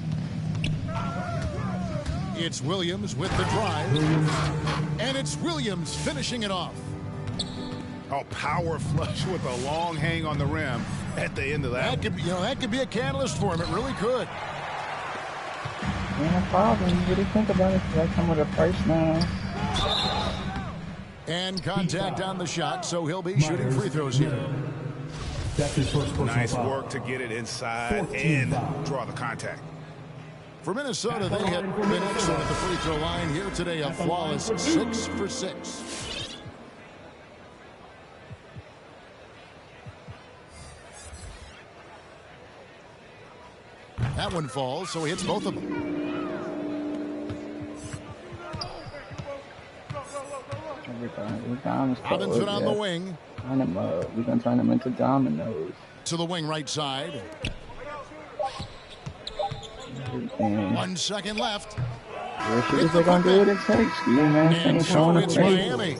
It's Williams with the drive. And it's Williams finishing it off. Oh, power flush with a long hang on the rim at the end of that. That could be a catalyst for him. It really could. Yeah, problem. You really think about it. That come with a price now. And contact on the shot, so he'll be shooting free throws here. That's his first personal Nice foul. work to get it inside and draw the contact. For Minnesota, they have been excellent at the free throw line here today. A flawless 6 for 6. That one falls, so he hits both of them. Robinson on the wing. We're going to turn him into dominoes. To the wing right side. 1 second left. They're going to do what it takes, man. And so it's Miami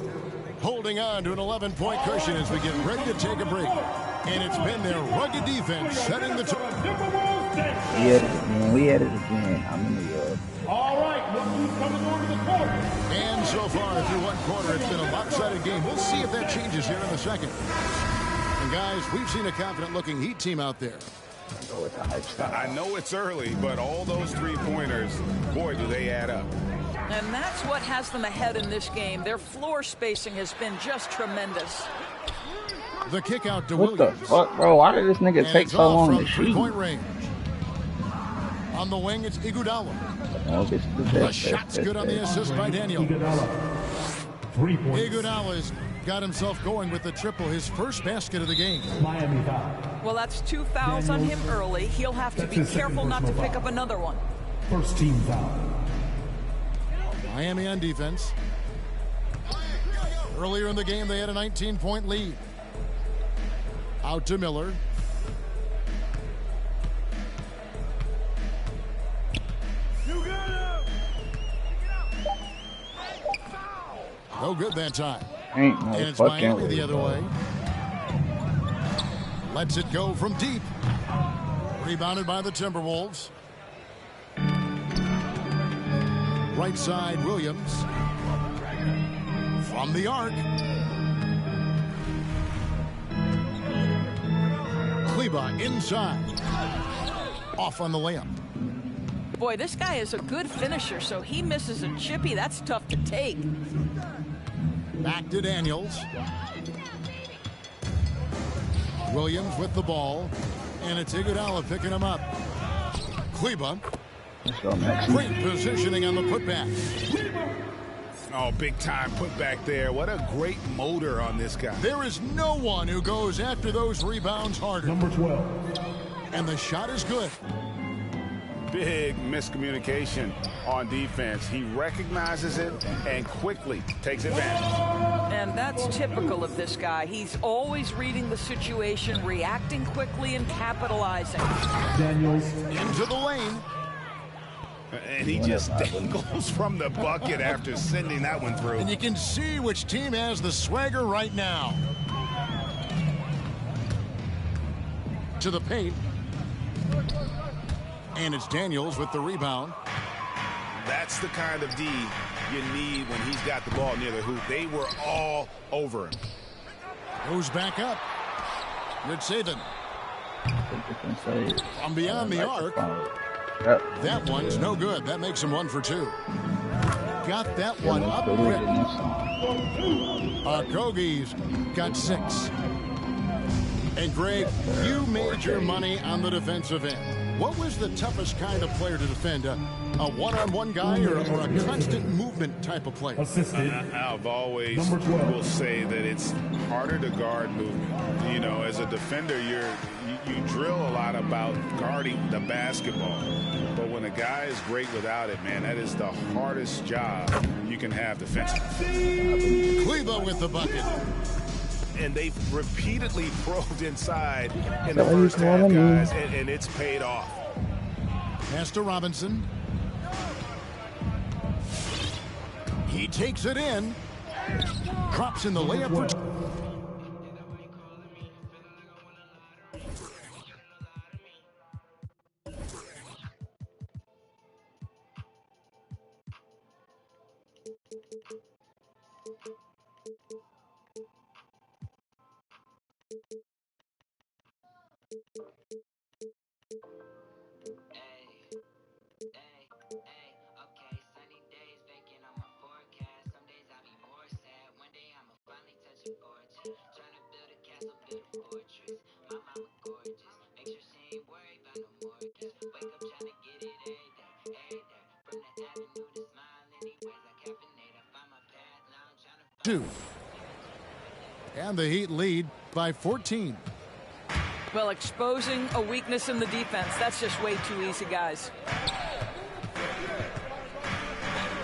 holding on to an 11-point cushion as we get ready to take a break. And it's been their rugged defense setting the tone. We had it again. I'm in New York. All right, look who's coming over the court. And so far through one quarter, it's been a lopsided game. We'll see if that changes here in the second. And guys, we've seen a confident-looking Heat team out there. I know it's early, but all those three-pointers, boy, do they add up. And that's what has them ahead in this game. Their floor spacing has been just tremendous. The kick out to What Williams. the fuck, bro? Why did this nigga take so long to shoot? Three-point range. On the wing, it's Iguodala. The shot's good on the assist by Daniel. Iguodala's got himself going with the triple, his first basket of the game. Miami foul. Well, that's 2 fouls on him early. He'll have to be careful not to pick up another one. First team foul. Miami on defense. Earlier in the game, they had a 19-point lead. Out to Miller. No good that time. Ain't no and it's fucking Miami the way, other bro. way. Lets it go from deep. Rebounded by the Timberwolves. Right side, Williams. From the arc. Kleber inside. Off on the layup. Boy, this guy is a good finisher, so he misses a chippy. That's tough to take. Back to Daniels. Williams with the ball. And it's Iguodala picking him up. Kleber. Great positioning on the putback. Oh, big time putback there. What a great motor on this guy. There is no one who goes after those rebounds harder. Number 12. And the shot is good. Big miscommunication on defense. He recognizes it and quickly takes advantage. And that's typical of this guy. He's always reading the situation, reacting quickly, and capitalizing. Daniels. Into the lane. And he just dangles from the bucket after sending that one through. And you can see which team has the swagger right now. To the paint. And it's Daniels with the rebound. That's the kind of D you need when he's got the ball near the hoop. They were all over him. Goes back up. Rich Saban. From beyond the arc. That one's no good. That makes him 1 for 2. Got that one up quick. Kogi's got 6. And Greg, you made your money on the defensive end. What was the toughest kind of player to defend? A one-on-one guy or a constant movement type of player? I've always will say that it's harder to guard movement. You know, as a defender, you drill a lot about guarding the basketball. But when a guy is great without it, man, that is the hardest job you can have defensively. Kleber with the bucket. And they've repeatedly probed inside in the first half, guys, and it's paid off. Pass to Robinson. He takes it in. Drops in the layup for And the Heat lead by 14. Well, exposing a weakness in the defense, that's just way too easy, guys.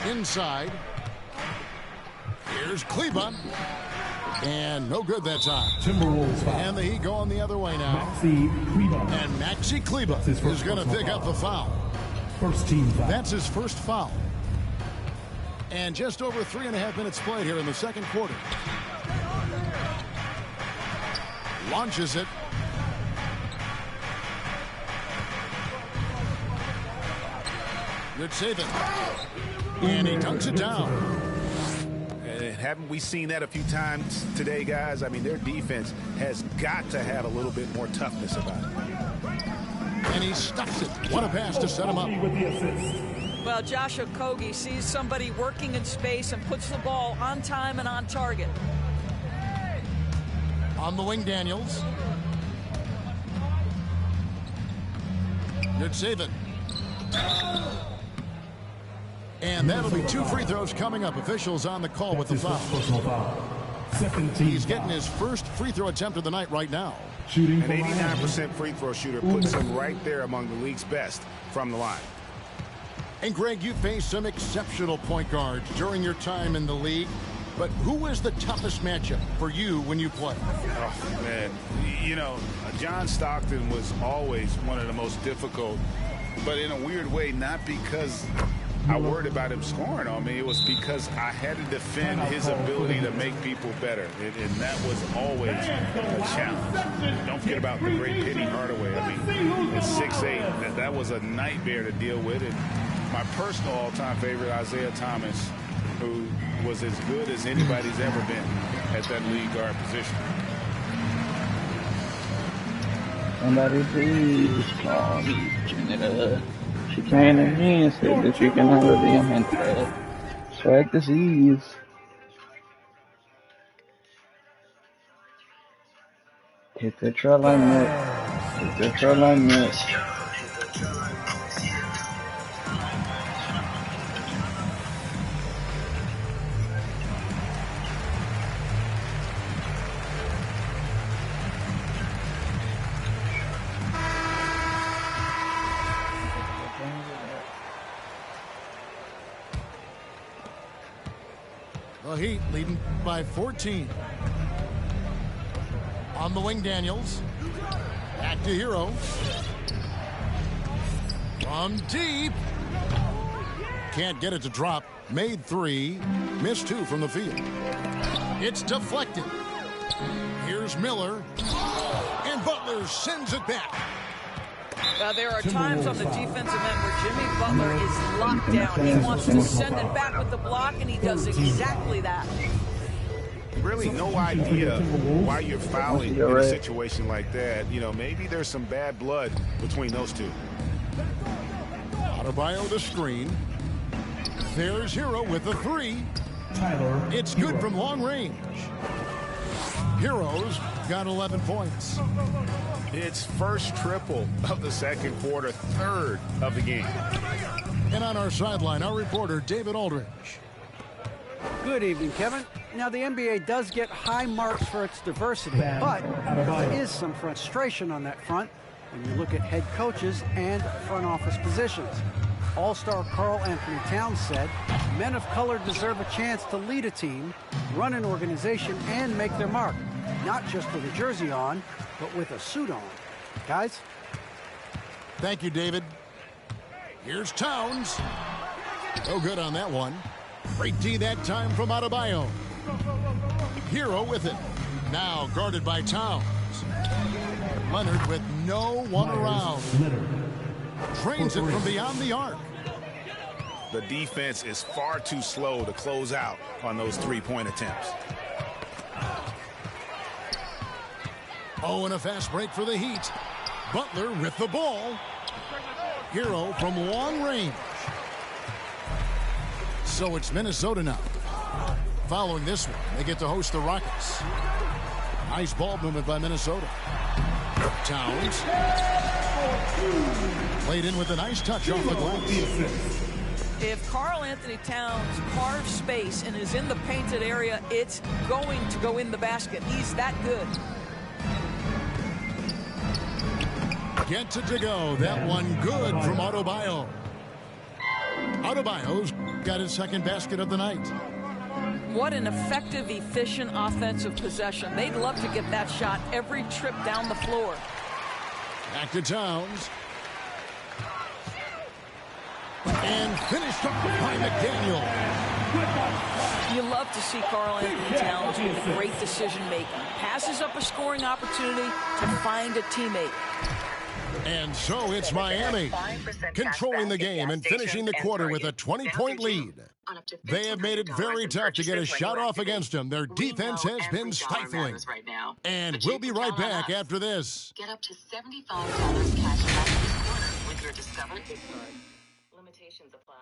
Inside. Here's Kleba. And no good that time. Timberwolves foul. And the Heat going the other way now. Maxi Kleba. And Maxi Kleba is going to pick up the foul. First team foul. That's his first foul. And just over 3.5 minutes played here in the second quarter. Launches it. Good save it. And he dunks it down. Haven't we seen that a few times today, guys? I mean, their defense has got to have a little bit more toughness about it. And he stuffs it. What a pass to set him up. With the assist. Well, Josh Okogie sees somebody working in space and puts the ball on time and on target. On the wing, Daniels. Good save it. And that'll be 2 free throws coming up. Officials on the call with the foul. He's getting his first free throw attempt of the night right now. Shooting an 89% free throw shooter puts him right there among the league's best from the line. And Greg, you faced some exceptional point guards during your time in the league. But who was the toughest matchup for you when you played? Oh, man. You know, John Stockton was always one of the most difficult, but in a weird way, not because I worried about him scoring on me. It was because I had to defend his ability to make people better, and that was always a challenge. Don't forget about the great Penny Hardaway. I mean, at 6'8", that was a nightmare to deal with. And my personal all-time favorite, Isaiah Thomas, who was as good as anybody's ever been at that lead guard position. Somebody please call me Canada. She came in here and said that you can have a diamante. Swag disease. Hit the trail I met. Hit the trail I met. The Heat leading by 14. On the wing, Daniels. Back to Hero. From deep. Can't get it to drop. Made 3. Missed 2 from the field. It's deflected. Here's Miller. And Butler sends it back. There are times on the defensive end where Jimmy Butler is locked down. He wants to send it back with the block, and he does exactly that. Really no idea why you're fouling in a situation like that. You know, maybe there's some bad blood between those two. Adebayo the screen. There's Hero with the 3. Tyler. It's good from long range. Hero's got 11 points. It's first triple of the second quarter, third of the game. And on our sideline, our reporter, David Aldridge. Good evening, Kevin. Now, the NBA does get high marks for its diversity, but there is some frustration on that front when you look at head coaches and front office positions. All-star Karl Anthony Towns said, men of color deserve a chance to lead a team, run an organization, and make their mark. Not just with a jersey on, but with a suit on. Guys? Thank you, David. Here's Towns. No good on that one. Great D that time from Adebayo. Hero with it. Now guarded by Towns. Leonard with no one around. Drains it from beyond the arc. The defense is far too slow to close out on those three-point attempts. Oh, and a fast break for the Heat. Butler with the ball. Hero from long range. So it's Minnesota now. Following this one, they get to host the Rockets. Nice ball movement by Minnesota. Towns. Played in with a nice touch off the glass. If Karl Anthony Towns carves space and is in the painted area, it's going to go in the basket. He's that good. Gets it to go. That one good from Adebayo. Adebayo's got his second basket of the night. What an effective, efficient offensive possession. They'd love to get that shot every trip down the floor. Back to Towns. And finished up by McDaniel. You love to see Karl Anthony Towns with great decision-making. Passes up a scoring opportunity to find a teammate. And so it's Miami controlling the game and finishing the quarter with a 20-point lead. They have made it very tough to get a shot off against them. Their defense has been stifling. And we'll be right back after this. Get up to $75 cash back this quarter with your Discover gift card. Limitations apply.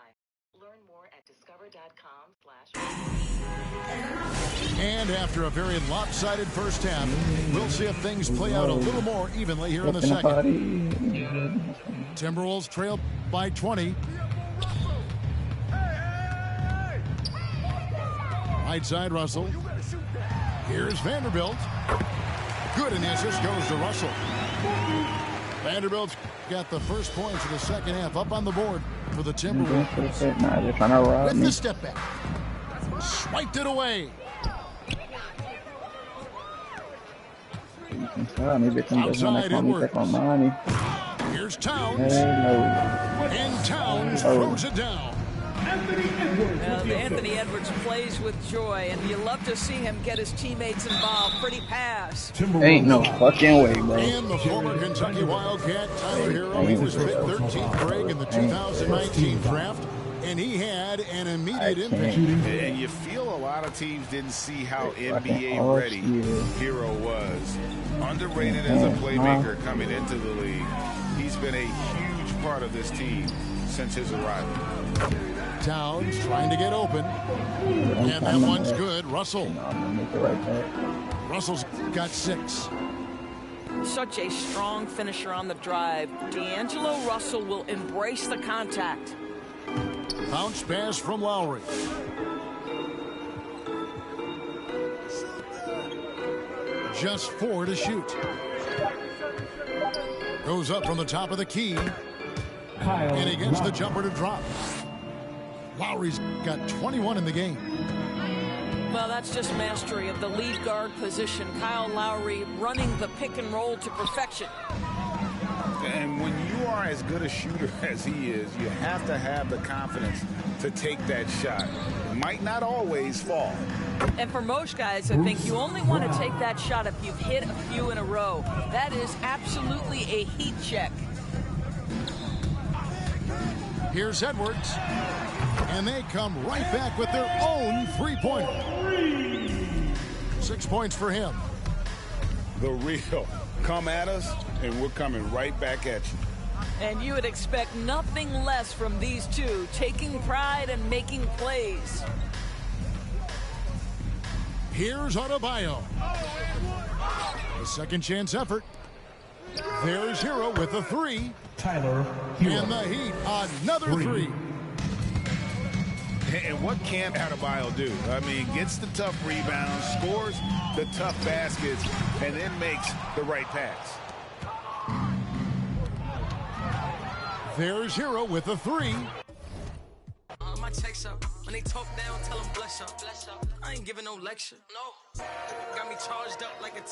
Learn more at discover.com/. And after a very lopsided first half, we'll see if things play out a little more evenly here in the second. Timberwolves trail by 20. Right side, Russell. Here's Vanderbilt. Good, and the assist goes to Russell. Vanderbilt's got the first points of the second half up on the board for the Timberwolves. With the step back. Swiped it away. Outside Edwards. Here's Towns. And Towns throws it down. Anthony Edwards plays with joy, and you love to see him get his teammates involved. Pretty pass. Ain't no fucking way, bro. And the former Kentucky Wildcat, Tyler Hero, he was picked 13th grade in the 2019 draft, and he had an immediate impact. And you feel a lot of teams didn't see how NBA ready Hero was. Underrated as a playmaker coming into the league. He's been a huge part of this team since his arrival. Towns trying to get open. And that one's good. Russell. Russell's got 6. Such a strong finisher on the drive. D'Angelo Russell will embrace the contact. Bounce pass from Lowry. Just 4 to shoot. Goes up from the top of the key. And he gets the jumper to drop. Lowry's got 21 in the game. Well, that's just mastery of the lead guard position. Kyle Lowry running the pick and roll to perfection. And when you are as good a shooter as he is, you have to have the confidence to take that shot. It might not always fall. And for most guys, I think you only want to take that shot if you've hit a few in a row. That is absolutely a heat check. Here's Edwards. And they come right back with their own three-pointer. 6 points for him. The real. Come at us, and we're coming right back at you. And you would expect nothing less from these two, taking pride and making plays. Here's Adebayo. A second chance effort. There's Hero with a 3. Tyler Hero. And the Heat, another 3. And what can't Adebayo do? I mean, gets the tough rebounds, scores the tough baskets, and then makes the right pass. There's Hero with a 3. My checks up. When they talk down, tell them bless up. I ain't giving no lecture. No. Got me charged up like a